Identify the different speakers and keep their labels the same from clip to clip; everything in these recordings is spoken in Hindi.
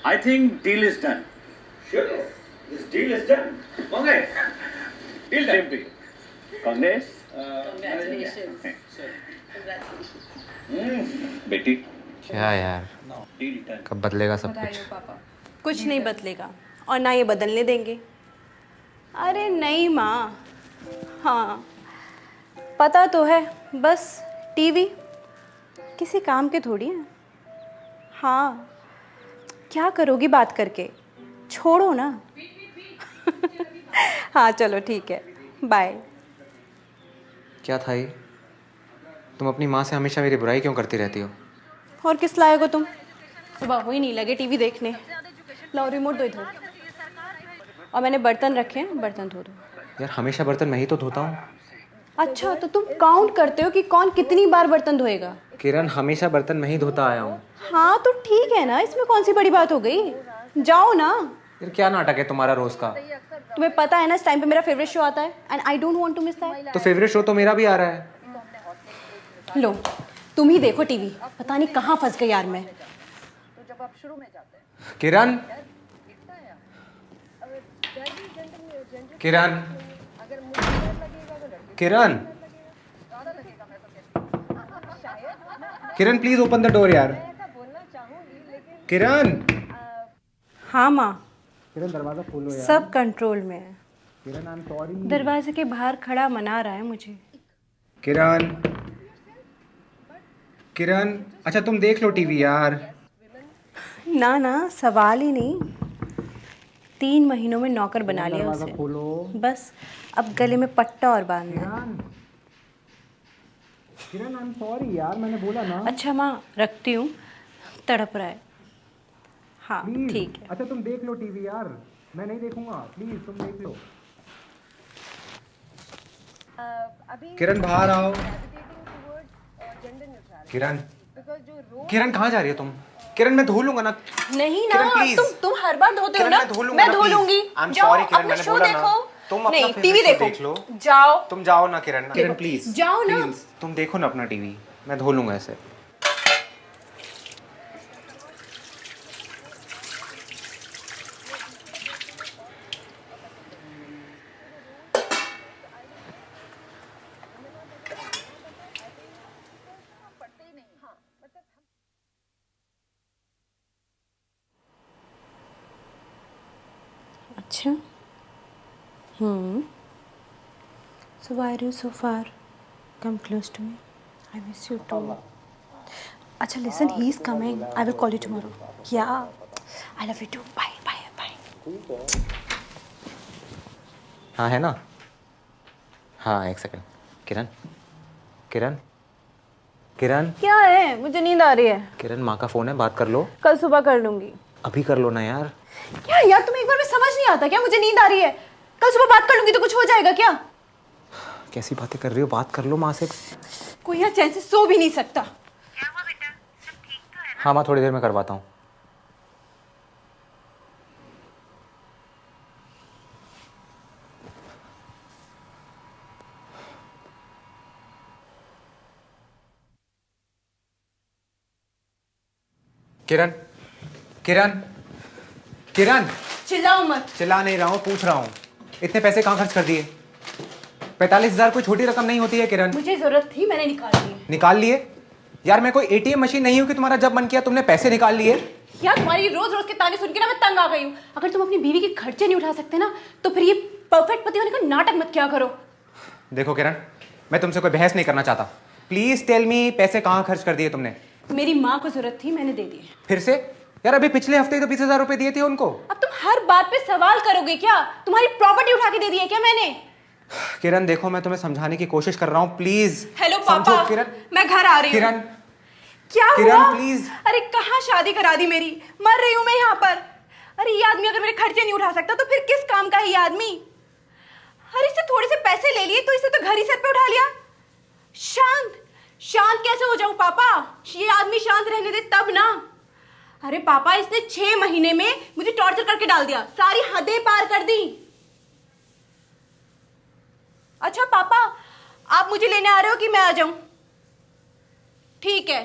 Speaker 1: I think deal is done.
Speaker 2: Sure, this deal is done. Congrats. Deal done.
Speaker 1: Same to you. Congrats.
Speaker 3: Congratulations. Congratulations.
Speaker 1: बेटी
Speaker 4: क्या यार,
Speaker 1: deal done.
Speaker 4: कब बदलेगा सब कुछ?
Speaker 3: पापा।
Speaker 5: कुछ नहीं बदलेगा और ना ये बदलने देंगे। अरे नहीं माँ, हाँ पता तो है, बस टीवी किसी काम के थोड़ी है। हाँ क्या करोगी बात करके, छोड़ो ना। हाँ चलो ठीक है, बाय।
Speaker 4: क्या था ये? तुम अपनी माँ से हमेशा मेरी बुराई क्यों करती रहती हो?
Speaker 5: और किस लायक हो तुम? सुबह हो ही नहीं लगे टीवी देखने। लाओ रिमोट दो इधर। और मैंने बर्तन रखे हैं, बर्तन धो दो।
Speaker 4: यार हमेशा बर्तन मैं ही तो धोता हूँ।
Speaker 5: अच्छा तो तुम काउंट करते हो कि कौन कितनी बार बर्तन धोएगा?
Speaker 4: किरण, हमेशा बर्तन मैं ही धोता आया हूँ।
Speaker 5: हाँ तो ठीक है ना, इसमें कौन सी बड़ी बात हो गई, जाओ ना।
Speaker 4: यार क्या नाटक है तुम्हारा रोज का?
Speaker 5: तुम्हें पता है ना इस टाइम पे मेरा फेवरेट शो आता है and I don't want to miss that.
Speaker 4: तो फेवरेट शो तो मेरा भी आ रहा है।
Speaker 5: लो तुम ही देखो टीवी, पता नहीं कहाँ फंस गई यार मैं।
Speaker 4: किरण, किरण, किरण, किरण प्लीज ओपन द डोर यार। किरण,
Speaker 5: हाँ माँ,
Speaker 4: किरण दरवाजा खोलो यार।
Speaker 5: सब कंट्रोल में है।
Speaker 4: किरण आई एम सॉरी।
Speaker 5: दरवाजे के बाहर खड़ा मना रहा है मुझे।
Speaker 4: किरण, किरण, अच्छा तुम देख लो टीवी यार।
Speaker 5: ना ना सवाल ही नहीं, 3 महीनों में नौकर बना लिया
Speaker 4: दरवाजा
Speaker 5: उसे।
Speaker 4: खोलो।
Speaker 5: बस अब गले में पट्टा और बांधना है।
Speaker 4: किरण, किरण आई एम सॉरी यार, मैंने बोला ना।
Speaker 5: अच्छा माँ रखती हूँ, तड़प रहा है। हाँ
Speaker 4: प्लीज।
Speaker 5: ठीक है।
Speaker 4: अच्छा तुम देख लो टीवी यार, मैं नहीं देखूंगा, प्लीज तुम देख लो। किरण बाहर आओ। किरण, किरण कहाँ जा रही हो तुम? किरण मैं धो लूंगा ना।
Speaker 5: नहीं ना,
Speaker 4: किरण, please।
Speaker 5: तुम हर बार धोते हो
Speaker 4: किरण,
Speaker 5: ना।
Speaker 4: मैं धो लूंगा
Speaker 5: मैं
Speaker 4: ना,
Speaker 5: धो
Speaker 4: please।
Speaker 5: लूंगी।
Speaker 4: I'm
Speaker 5: जाओ
Speaker 4: sorry, किरण,
Speaker 5: अपना
Speaker 4: मैंने
Speaker 5: शो
Speaker 4: बोला ना।
Speaker 5: देखो।
Speaker 4: तुम अपना
Speaker 5: नहीं
Speaker 4: favorite
Speaker 5: टीवी
Speaker 4: show
Speaker 5: देखो।
Speaker 4: देख लो।
Speaker 5: जाओ
Speaker 4: तुम जाओ ना किरण, किरण प्लीज।
Speaker 5: जाओ ना।
Speaker 4: प्लीज तुम देखो ना अपना टीवी, मैं धो लूंगा ऐसे।
Speaker 5: अच्छा so why are you so far? Come close to me. I miss you too. अच्छा listen, he is coming. I will call you tomorrow. Yeah. I love you too. Bye bye bye.
Speaker 4: हाँ है ना? हाँ एक सेकंड। किरण, किरण, किरण,
Speaker 5: क्या है? मुझे नींद आ रही है।
Speaker 4: किरण माँ का फोन है, बात कर लो।
Speaker 5: कल सुबह कर लूंगी।
Speaker 4: अभी कर लो ना यार।
Speaker 5: क्या यार तुम्हें एक बार में समझ नहीं आता क्या? मुझे नींद आ रही है, कल सुबह बात कर लूंगी तो कुछ हो जाएगा क्या?
Speaker 4: कैसी बातें कर रही हो, बात कर लो माँ से।
Speaker 5: कोई यहाँ चैन से सो भी नहीं सकता।
Speaker 4: हाँ माँ थोड़ी देर में करवाता हूँ। किरण, किरण, किरण,
Speaker 5: चिल्लाओ मत।
Speaker 4: चिल्ला नहीं रहा हूँ, पूछ रहा हूँ इतने पैसे कहाँ खर्च कर दिए? 45,000 कोई छोटी रकम नहीं होती है किरण।
Speaker 5: मुझे जरूरत थी, मैंने निकाल ली।
Speaker 4: निकाल लिए? यार मैं कोई एटीएम मशीन नहीं हूँ कि तुम्हारा जब मन किया तुमने पैसे निकाल लिए।
Speaker 5: यार तुम्हारी रोज रोज के ताने सुन के ना मैं तंग आ गई हूँ। अगर तुम अपनी बीवी के खर्चे नहीं उठा सकते ना तो फिर ये परफेक्ट पति होने का नाटक मत क्या करो।
Speaker 4: देखो किरण, मैं तुमसे कोई बहस नहीं करना चाहता, प्लीज टेल मी पैसे कहाँ खर्च कर दिए तुमने?
Speaker 5: मेरी माँ को जरूरत थी, मैंने दे दिए।
Speaker 4: फिर से? यार अभी पिछले हफ्ते ही तो 20,000 रुपए दिए थे उनको।
Speaker 5: अब तुम हर बात पे सवाल करोगे क्या? तुम्हारी प्रॉपर्टी उठा के दे दी है क्या मैंने?
Speaker 4: किरण देखो, मैं तुम्हें समझाने की कोशिश कर रहा हूँ, प्लीज
Speaker 5: हेलो
Speaker 4: समझो।
Speaker 5: पापा,
Speaker 4: किरण,
Speaker 5: मैं घर आ रही हूँ।
Speaker 4: किरण,
Speaker 5: क्या
Speaker 4: किरण,
Speaker 5: हुआ?
Speaker 4: प्लीज।
Speaker 5: अरे कहाँ शादी करा दी मेरी, मर रही हूँ मैं यहाँ पर। अरे ये आदमी अगर मेरे खर्चे नहीं उठा सकता तो फिर किस काम का है ये आदमी? अरे इससे थोड़े से पैसे ले लिए तो इसे तो घर ही सर पे उठा लिया। शांत शांत कैसे हो जाऊं पापा? ये आदमी शांत रहने दे तब ना। अरे पापा इसने 6 महीने में मुझे टॉर्चर करके डाल दिया, सारी हदें पार कर दी। अच्छा पापा, आप मुझे लेने आ रहे हो कि मैं आ जाऊं? ठीक है।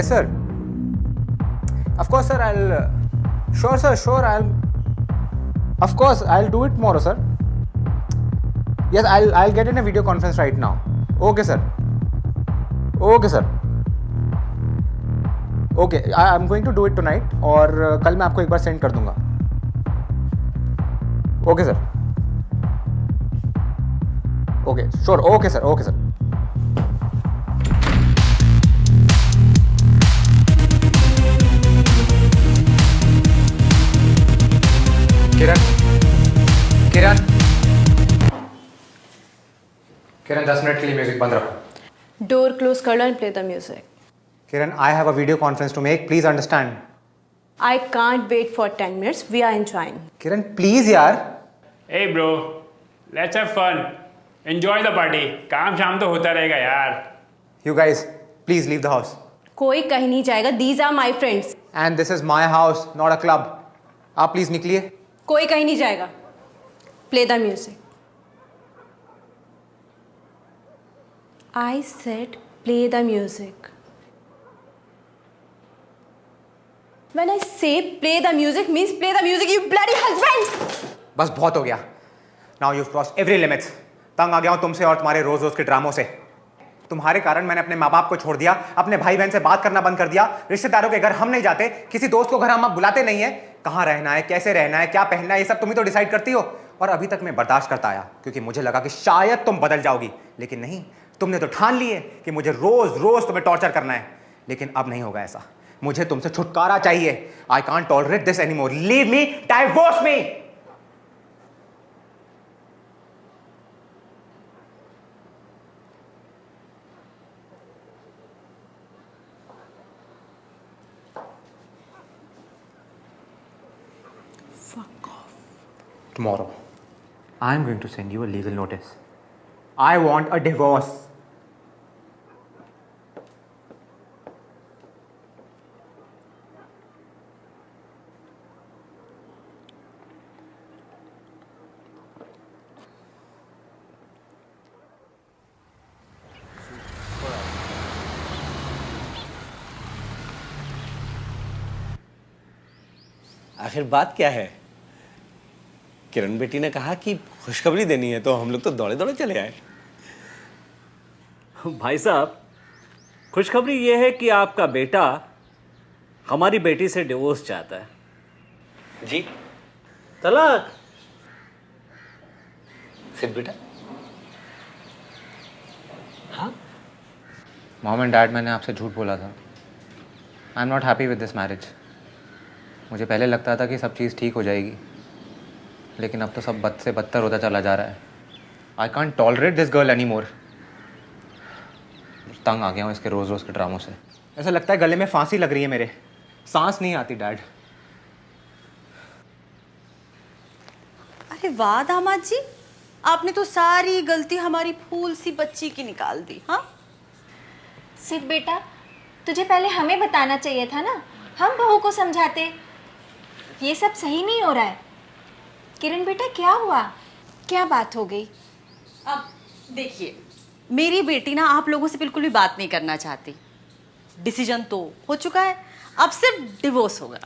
Speaker 4: Yes, sir. Of course, sir. Sure, sir. Sure, Of course, I'll do it tomorrow, sir. Yes, I'll get in a video conference right now. Okay, sir. Okay, sir. Okay, I'm going to do it tonight. और कल मैं आपको एक बार सेंड कर दूंगा. Okay, sir. Okay, sure. Okay, sir. Okay, sir. Kiran 10 minute के लिए म्यूजिक बंद रखो.
Speaker 5: डोर क्लोज कर लो and play the music.
Speaker 4: Kiran, I have a video conference to make. Please understand.
Speaker 5: I can't wait for 10 minutes. We are enjoying.
Speaker 4: Kiran, please यार.
Speaker 6: Hey bro, let's have fun. Enjoy the party. काम शाम तो होता रहेगा यार.
Speaker 4: You guys, please leave the house.
Speaker 5: कोई कहीं नहीं जाएगा. These are my friends.
Speaker 4: And this is my house, not a club. आप प्लीज निकलिए.
Speaker 5: कोई कहीं नहीं जाएगा. Play the music. I said play the music. When I say play the music means play the music, you bloody husband!
Speaker 4: बस बहुत हो गया. Now you've crossed every limits. तंग आ गया हूँ तुमसे और तुम्हारे रोज रोज के ड्रामों से. तुम्हारे कारण मैंने अपने माँ बाप को छोड़ दिया, अपने भाई बहन से बात करना बंद कर दिया, रिश्तेदारों के घर हम नहीं जाते, किसी दोस्त को घर हम अब बुलाते नहीं है. कहाँ रहना है, कैसे रहना है, क्या पहनना है, ये सब तुम ही तो डिसाइड करती हो. और अभी तक मैं बर्दाश्त करता आया क्योंकि मुझे लगा कि शायद तुम बदल जाओगी, लेकिन नहीं. तुमने तो ठान ली है कि मुझे रोज रोज तुम्हें टॉर्चर करना है. लेकिन अब नहीं होगा ऐसा. मुझे तुमसे छुटकारा चाहिए. I can't tolerate this anymore. Leave me, divorce me.
Speaker 5: Fuck off.
Speaker 4: Tomorrow, I'm going to send you a legal notice. I want a divorce.
Speaker 7: आखिर बात क्या है? किरण बेटी ने कहा कि खुशखबरी देनी है, तो हम लोग तो दौड़े दौड़े चले आए.
Speaker 2: भाई साहब, खुशखबरी ये है कि आपका बेटा हमारी बेटी से डिवोर्स चाहता है.
Speaker 7: जी?
Speaker 2: तलाक?
Speaker 7: सिर्फ बेटा? हाँ?
Speaker 4: मॉम एंड डैड, मैंने आपसे झूठ बोला था. I am not happy with this marriage. मुझे पहले लगता था कि सब चीज़ ठीक हो जाएगी, लेकिन अब तो सब बद से बदतर होता चला जा रहा है. I can't tolerate this girl any more. तंग आ गया हूँ इसके रोज़ रोज़ के ड्रामों से. ऐसा लगता है गले में फांसी लग रही है मेरे. सांस नहीं आती डैड.
Speaker 3: अरे वाह दामाद जी, आपने तो सारी गलती हमारी फूल सी बच्ची की निकाल दी. हाँ,
Speaker 8: सिर्फ बेटा, तुझे पहले हमें बताना चाहिए था ना. हम बहू को समझाते. ये सब सही नहीं हो रहा है. किरण बेटा, क्या हुआ? क्या बात हो गई?
Speaker 3: अब देखिए, मेरी बेटी ना आप लोगों से बिल्कुल भी बात नहीं करना चाहती. डिसीजन तो हो चुका है, अब सिर्फ डिवोर्स होगा.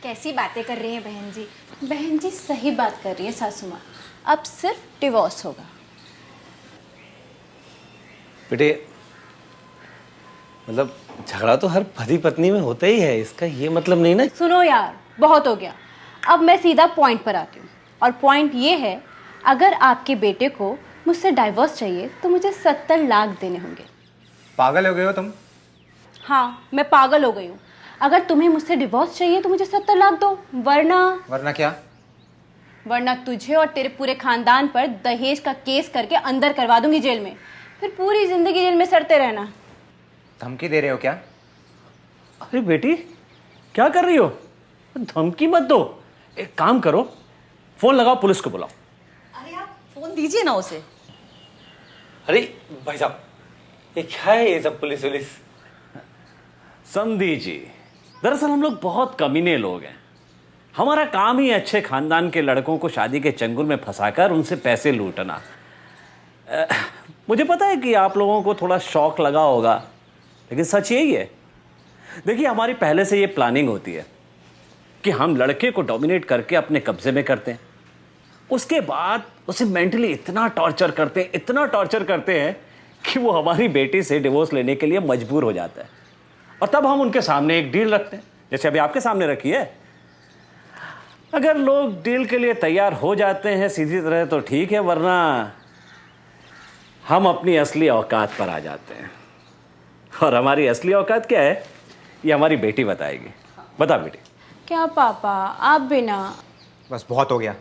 Speaker 8: कैसी बातें कर रही हैं बहन जी?
Speaker 5: बहन जी सही बात कर रही है सासू माँ. अब सिर्फ डिवोर्स होगा.
Speaker 7: बेटे, मतलब झगड़ा तो हर पति पत्नी में होता ही है, इसका ये मतलब नहीं ना.
Speaker 5: सुनो यार, बहुत हो गया. अब मैं सीधा पॉइंट पर आती हूँ. और पॉइंट ये है, अगर आपके बेटे को मुझसे डाइवोर्स चाहिए तो मुझे 70 लाख देने होंगे.
Speaker 4: पागल हो गए हो तुम?
Speaker 5: हाँ, मैं पागल हो गई हूँ. अगर तुम्हें मुझसे डिवोर्स चाहिए तो मुझे 70 लाख दो,
Speaker 4: वरना क्या?
Speaker 5: वरना तुझे और तेरे पूरे खानदान पर दहेज का केस करके अंदर करवा दूंगी जेल में. फिर पूरी जिंदगी जेल में सड़ते रहना.
Speaker 4: धमकी दे रहे हो क्या?
Speaker 2: अरे बेटी, क्या कर रही हो? धमकी मत दो. एक काम करो, फोन लगाओ, पुलिस को बुलाओ.
Speaker 3: अरे आप फोन दीजिए ना उसे.
Speaker 7: अरे भाई साहब, ये क्या है ये सब पुलिस वुलिस?
Speaker 2: समधी जी, दरअसल हम लोग बहुत कमीने लोग हैं. हमारा काम ही अच्छे खानदान के लड़कों को शादी के चंगुल में फंसाकर उनसे पैसे लूटना. मुझे पता है कि आप लोगों को थोड़ा शौक लगा होगा, लेकिन सच यही है. देखिए, हमारी पहले से ये प्लानिंग होती है कि हम लड़के को डोमिनेट करके अपने कब्जे में करते हैं, उसके बाद उसे मेंटली इतना टॉर्चर करते हैं कि वो हमारी बेटी से डिवोर्स लेने के लिए मजबूर हो जाता है। और तब हम उनके सामने एक डील रखते हैं, जैसे अभी आपके सामने रखी है। अगर लोग डील के लिए तैयार हो जाते हैं सीधी तरह तो ठीक है, वरना हम अपनी असली औकात पर आ जाते हैं। और हमारी असली औकात क्या है, ये हमारी बेटी बताएगी। बता बेटी।
Speaker 5: क्या पापा, आप भी ना।
Speaker 4: बस बहुत हो गया।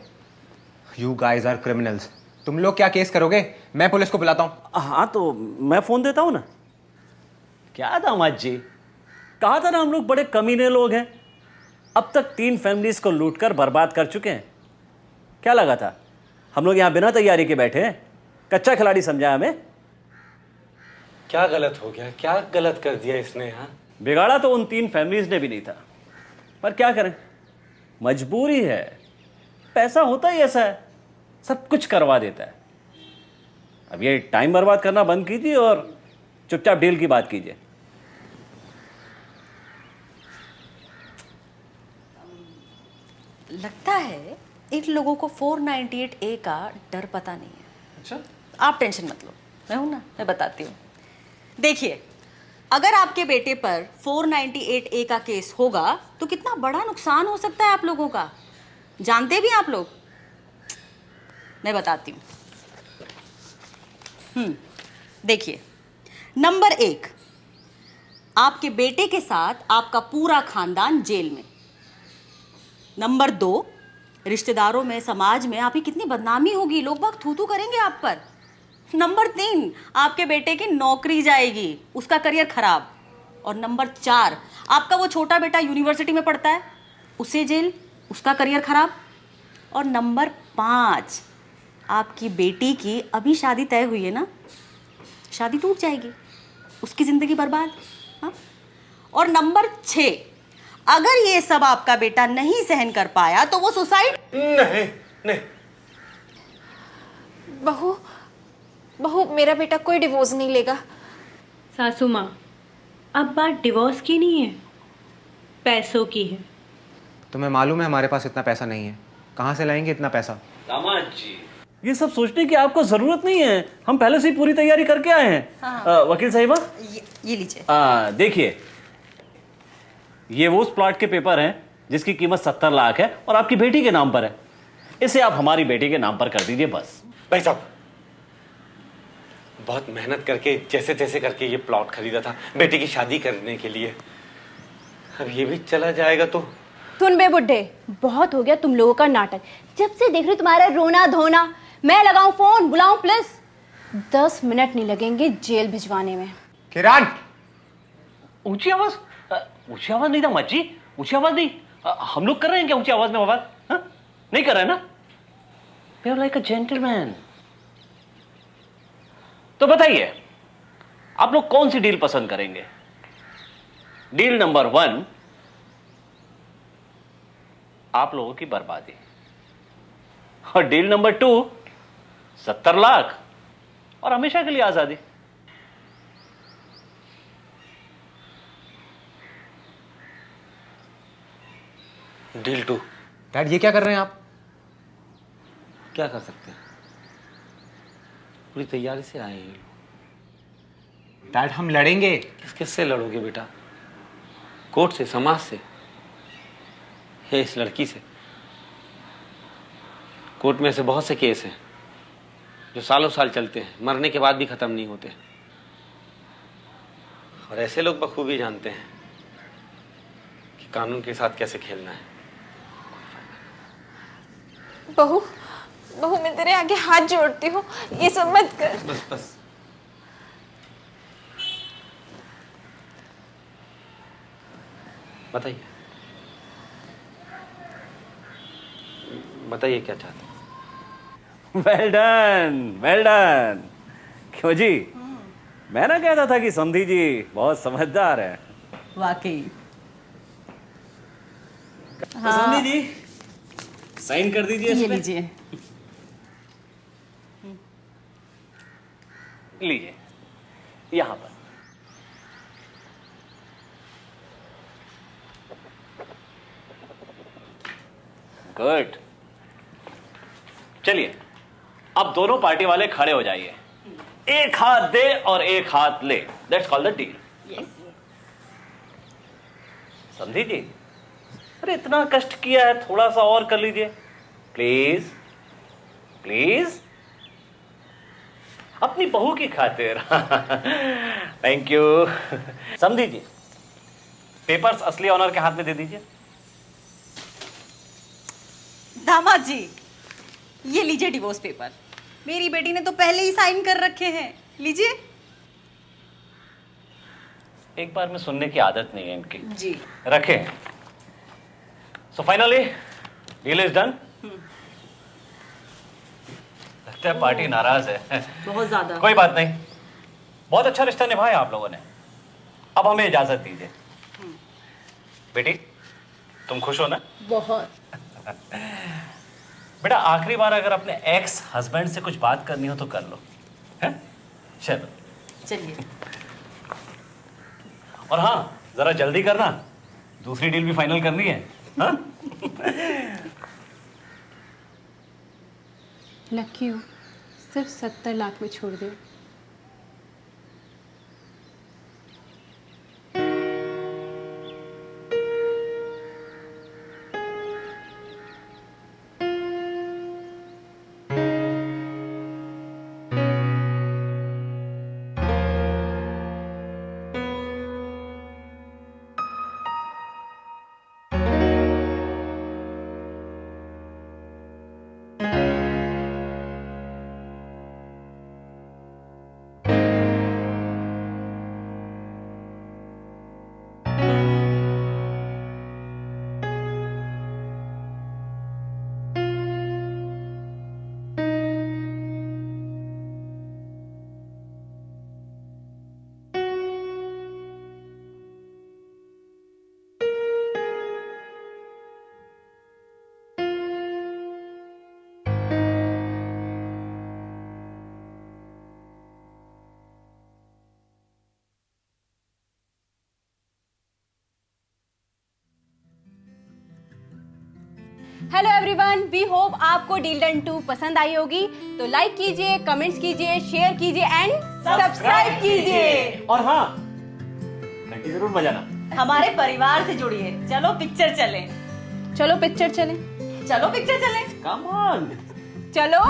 Speaker 4: You guys are criminals. तुम लोग क्या केस करोगे? मैं पुलिस को बुलाता हूँ।
Speaker 2: हाँ तो मैं फोन देता हूँ ना। क्या दामाद जी, कहा था ना हम लोग बड़े कमीने लोग हैं। अब तक 3 फैमिलीज को लूटकर बर्बाद कर चुके हैं। क्या लगा था हम लोग यहाँ बिना तैयारी के बैठे हैं? कच्चा खिलाड़ी समझा हमें?
Speaker 7: क्या गलत हो गया? क्या गलत कर दिया इसने? हाँ,
Speaker 2: बिगाड़ा तो उन 3 फैमिलीज ने भी नहीं था, पर क्या करें, मजबूरी है। पैसा होता ही ऐसा है, सब कुछ करवा देता है। अब ये टाइम बर्बाद करना बंद कीजिए और चुपचाप डील की बात कीजिए।
Speaker 3: लगता है इन लोगों को 498A का डर पता नहीं है।
Speaker 2: अच्छा,
Speaker 3: आप टेंशन मत लो, मैं हूं ना, मैं बताती हूँ। देखिए, अगर आपके बेटे पर 498A का केस होगा तो कितना बड़ा नुकसान हो सकता है आप लोगों का, जानते भी आप लोग। मैं बताती हूँ। देखिए, नंबर 1, आपके बेटे के साथ आपका पूरा खानदान जेल में। नंबर 2, रिश्तेदारों में, समाज में आपकी कितनी बदनामी होगी, लोग बाग थू थू करेंगे आप पर। नंबर 3, आपके बेटे की नौकरी जाएगी, उसका करियर खराब। और नंबर 4, आपका वो छोटा बेटा यूनिवर्सिटी में पढ़ता है, उसे जेल, उसका करियर खराब। और नंबर 5, आपकी बेटी की अभी शादी तय हुई है ना, शादी टूट जाएगी, उसकी ज़िंदगी बर्बाद। हाँ? और नंबर 6, अगर ये सब आपका बेटा नहीं सहन कर पाया तो वो सुसाइड।
Speaker 7: नहीं नहीं।
Speaker 8: बहू, मेरा बेटा कोई डिवोर्स नहीं लेगा।
Speaker 5: सासू माँ, अब बात डिवोर्स की नहीं है, पैसों की है।
Speaker 4: तुम्हें मालूम है हमारे पास इतना पैसा नहीं है, कहाँ से लाएंगे इतना पैसा?
Speaker 2: दामाद जी, ये सब सोचने की आपको जरूरत नहीं है, हम पहले से ही पूरी तैयारी करके आए हैं। वकील साहिबा,
Speaker 3: ये लीजिए।
Speaker 2: देखिए, ये वो उस प्लॉट के पेपर हैं जिसकी कीमत 70 लाख है और आपकी बेटी के नाम पर है। इसे आप हमारी बेटी के नाम पर कर दीजिए बस।
Speaker 7: भाई साहब, बहुत मेहनत करके जैसे तैसे करके ये प्लॉट खरीदा था बेटी की शादी करने के लिए, अब ये भी चला जाएगा तो।
Speaker 5: सुन बे बुड्ढे, बहुत हो गया तुम लोगों का नाटक। जब से देख रही तुम्हारा रोना धोना। मैं लगाऊं फोन, बुलाऊं पुलिस? 10 मिनट नहीं लगेंगे जेल भिजवाने में।
Speaker 4: किरण!
Speaker 2: ऊंची आवाज नहीं था मच्छी, ऊंची आवाज नहीं। हम लोग कर रहे हैं क्या ऊंची आवाज में आवाज? नहीं कर रहे हैं ना? We are like a gentleman. तो बताइए, आप लोग कौन सी डील पसंद करेंगे? डील नंबर 1, आप लोगों की बर्बादी। और डील नंबर 2, 70 लाख और हमेशा के लिए आजादी।
Speaker 7: डील 2।
Speaker 4: डैड, ये क्या कर रहे हैं आप?
Speaker 7: क्या कर सकते हैं, पूरी तैयारी से आए हैं।
Speaker 4: डैड, हम लड़ेंगे।
Speaker 7: किससे लड़ोगे बेटा? कोर्ट से, समाज से, या इस लड़की से? कोर्ट में ऐसे बहुत से केस हैं जो सालों साल चलते हैं, मरने के बाद भी खत्म नहीं होते। और ऐसे लोग बखूबी जानते हैं कि कानून के साथ कैसे खेलना है।
Speaker 8: बहू, मैं तेरे आगे हाथ जोड़ती हूँ, ये सब मत कर।
Speaker 7: बस बताइए क्या चाहते हैं?
Speaker 2: Well done, well done. क्यों जी, मैं ना कहता था कि समधी जी बहुत समझदार है।
Speaker 3: वाकई।
Speaker 2: समधी जी, साइन कर दीजिए
Speaker 3: ये
Speaker 2: इसमें।
Speaker 3: लीजिए।
Speaker 2: लीजिए, यहां पर। गुड। चलिए अब दोनों पार्टी वाले खड़े हो जाइए, एक हाथ दे और एक हाथ ले। That's called the deal. समझी जी? अरे इतना कष्ट किया है, थोड़ा सा और कर लीजिए प्लीज प्लीज, अपनी बहू की खातिर। Thank you. समझी जी, पेपर्स असली ऑनर के हाथ में दे दीजिए।
Speaker 3: दामाद जी, ये लीजिए डिवोर्स पेपर। मेरी बेटी ने तो पहले ही साइन कर रखे हैं, लीजिए।
Speaker 2: एक बार में सुनने की आदत नहीं है इनकी।
Speaker 3: जी
Speaker 2: रखें। So finally deal is done. लगता है पार्टी नाराज है।
Speaker 3: बहुत ज्यादा।
Speaker 2: कोई बात नहीं, बहुत अच्छा रिश्ता निभाया आप लोगों ने। अब हमें इजाजत दीजिए। बेटी तुम खुश हो ना?
Speaker 8: बहुत।
Speaker 2: बेटा आखिरी बार अगर अपने एक्स हस्बैंड से कुछ बात करनी हो तो कर लो, है? चलो
Speaker 3: चलिए।
Speaker 2: और हाँ, जरा जल्दी करना, दूसरी डील भी फाइनल करनी है। हाँ?
Speaker 9: लकी हो, सिर्फ 70 लाख में छोड़ दे।
Speaker 5: हेलो एवरीवन, वी होप आपको डील डन 2 पसंद आई होगी। तो लाइक कीजिए, कमेंट्स कीजिए, शेयर कीजिए एंड सब्सक्राइब कीजिए।
Speaker 2: और हाँ, घंटी जरूर बजाना।
Speaker 3: हमारे परिवार से जुड़िए। चलो पिक्चर चलें।
Speaker 5: चलो पिक्चर चलें।
Speaker 3: चलो पिक्चर चलें।
Speaker 2: Come on.
Speaker 5: चलो।